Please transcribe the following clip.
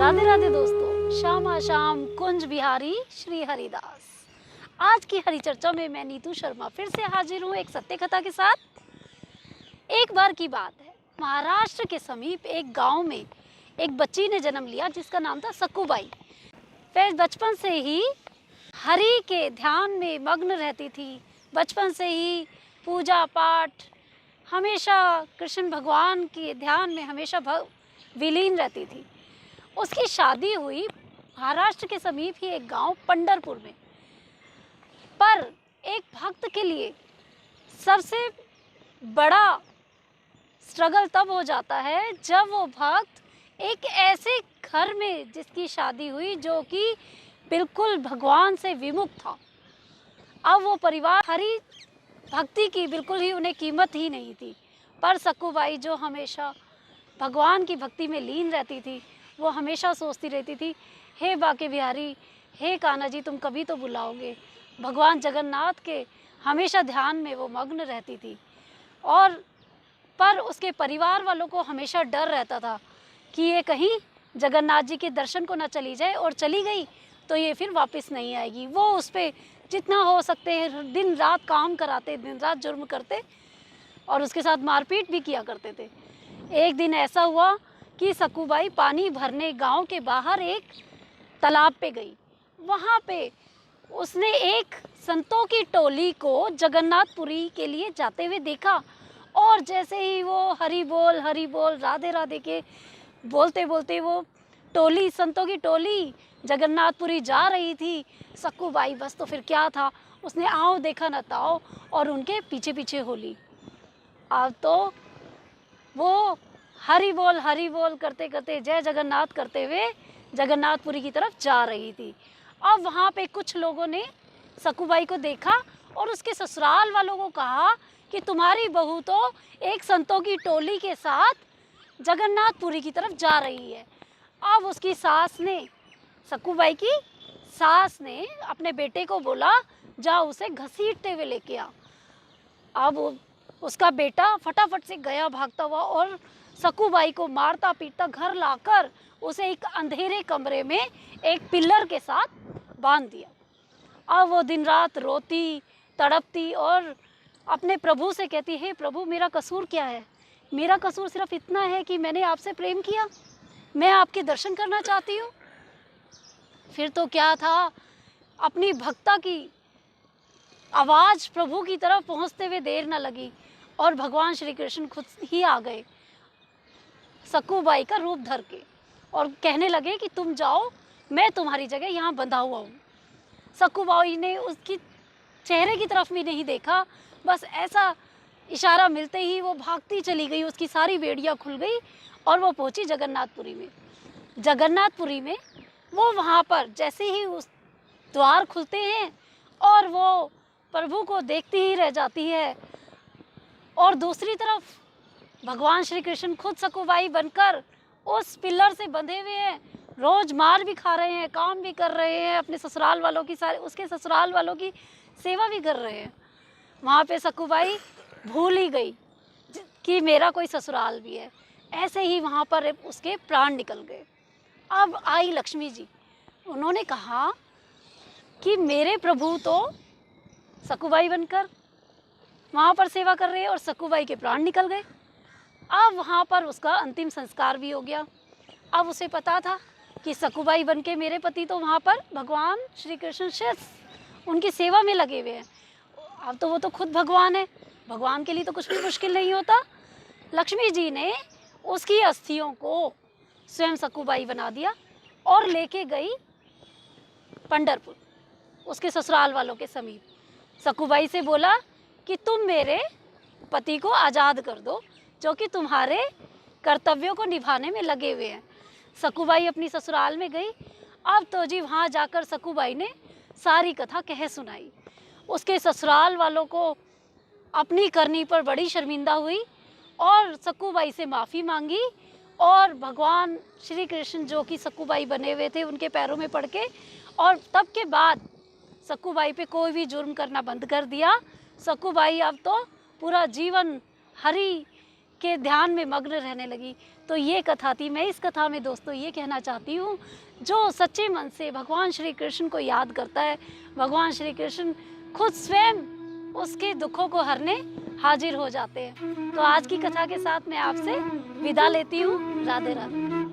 राधे राधे दोस्तों, श्यामा श्याम कुंज बिहारी श्री हरिदास। आज की हरि चर्चा में मैं नीतू शर्मा फिर से हाजिर हूँ एक सत्य कथा के साथ। एक बार की बात है, महाराष्ट्र के समीप एक गांव में एक बच्ची ने जन्म लिया जिसका नाम था सक्कूबाई। वह बचपन से ही हरि के ध्यान में मग्न रहती थी। बचपन से ही पूजा पाठ, हमेशा कृष्ण भगवान के ध्यान में हमेशा विलीन रहती थी। उसकी शादी हुई महाराष्ट्र के समीप ही एक गांव पंढरपुर में। पर एक भक्त के लिए सबसे बड़ा स्ट्रगल तब हो जाता है जब वो भक्त एक ऐसे घर में जिसकी शादी हुई जो कि बिल्कुल भगवान से विमुख था। अब वो परिवार हरि भक्ति की बिल्कुल ही उन्हें कीमत ही नहीं थी। पर सक्कूबाई जो हमेशा भगवान की भक्ति में लीन रहती थी, वो हमेशा सोचती रहती थी, हे बाके बिहारी, हे कान्हा जी, तुम कभी तो बुलाओगे। भगवान जगन्नाथ के हमेशा ध्यान में वो मग्न रहती थी। और पर उसके परिवार वालों को हमेशा डर रहता था कि ये कहीं जगन्नाथ जी के दर्शन को ना चली जाए, और चली गई तो ये फिर वापस नहीं आएगी। वो उस पर जितना हो सकते हैं दिन रात काम कराते, दिन रात जुर्म करते और उसके साथ मारपीट भी किया करते थे। एक दिन ऐसा हुआ कि सक्कूबाई पानी भरने गांव के बाहर एक तालाब पे गई। वहाँ पे उसने एक संतों की टोली को जगन्नाथपुरी के लिए जाते हुए देखा। और जैसे ही वो हरि बोल राधे राधे के बोलते बोलते वो टोली, संतों की टोली जगन्नाथपुरी जा रही थी, सक्कूबाई बस तो फिर क्या था, उसने आओ देखा न ताओ और उनके पीछे पीछे हो ली। अब तो वो हरि बोल करते करते जय जगन्नाथ करते हुए जगन्नाथपुरी की तरफ जा रही थी। अब वहाँ पे कुछ लोगों ने सक्कूबाई को देखा और उसके ससुराल वालों को कहा कि तुम्हारी बहू तो एक संतों की टोली के साथ जगन्नाथपुरी की तरफ जा रही है। अब उसकी सास ने, सक्कूबाई की सास ने अपने बेटे को बोला, जा उसे घसीटते हुए लेके आ। अब उसका बेटा फटाफट से गया भागता हुआ और सक्कूबाई को मारता पीटता घर लाकर उसे एक अंधेरे कमरे में एक पिल्लर के साथ बांध दिया। अब वो दिन रात रोती तड़पती और अपने प्रभु से कहती, हे प्रभु, मेरा कसूर क्या है? मेरा कसूर सिर्फ इतना है कि मैंने आपसे प्रेम किया, मैं आपके दर्शन करना चाहती हूँ। फिर तो क्या था, अपनी भक्ता की आवाज़ प्रभु की तरफ पहुँचते हुए देर न लगी और भगवान श्री कृष्ण खुद ही आ गए सक्कूबाई का रूप धर के और कहने लगे कि तुम जाओ, मैं तुम्हारी जगह यहाँ बंधा हुआ हूँ। सक्कूबाई ने उसकी चेहरे की तरफ भी नहीं देखा, बस ऐसा इशारा मिलते ही वो भागती चली गई। उसकी सारी बेड़ियाँ खुल गई और वो पहुँची जगन्नाथपुरी में। जगन्नाथपुरी में वो वहाँ पर जैसे ही उस द्वार खुलते हैं और वो प्रभु को देखती ही रह जाती है। और दूसरी तरफ भगवान श्री कृष्ण खुद सक्कूबाई बनकर उस पिल्लर से बंधे हुए हैं, रोज मार भी खा रहे हैं, काम भी कर रहे हैं, अपने ससुराल वालों की उसके ससुराल वालों की सेवा भी कर रहे हैं। वहाँ पे सक्कूबाई भूल ही गई कि मेरा कोई ससुराल भी है। ऐसे ही वहाँ पर उसके प्राण निकल गए। अब आई लक्ष्मी जी, उन्होंने कहा कि मेरे प्रभु तो सक्कूबाई बनकर वहाँ पर सेवा कर रहे हैं और सक्कूबाई के प्राण निकल गए। अब वहाँ पर उसका अंतिम संस्कार भी हो गया। अब उसे पता था कि सक्कूबाई बन के मेरे पति तो वहाँ पर भगवान श्री कृष्ण से उनकी सेवा में लगे हुए हैं। अब तो वो तो खुद भगवान है, भगवान के लिए तो कुछ भी मुश्किल नहीं होता। लक्ष्मी जी ने उसकी अस्थियों को स्वयं सक्कूबाई बना दिया और लेके गई पंढरपुर उसके ससुराल वालों के समीप। सक्कूबाई से बोला कि तुम मेरे पति को आज़ाद कर दो जो कि तुम्हारे कर्तव्यों को निभाने में लगे हुए हैं। सक्कूबाई अपनी ससुराल में गई। अब तो जी वहाँ जाकर सक्कूबाई ने सारी कथा कह सुनाई। उसके ससुराल वालों को अपनी करनी पर बड़ी शर्मिंदा हुई और सक्कूबाई से माफ़ी मांगी और भगवान श्री कृष्ण जो कि सक्कूबाई बने हुए थे उनके पैरों में पड़ के, और तब के बाद सक्कूबाई पे कोई भी जुर्म करना बंद कर दिया। सक्कूबाई अब तो पूरा जीवन हरि के ध्यान में मग्न रहने लगी। तो ये कथा थी। मैं इस कथा में दोस्तों ये कहना चाहती हूँ, जो सच्चे मन से भगवान श्री कृष्ण को याद करता है, भगवान श्री कृष्ण खुद स्वयं उसके दुखों को हरने हाजिर हो जाते हैं। तो आज की कथा के साथ मैं आपसे विदा लेती हूँ। राधे राधे।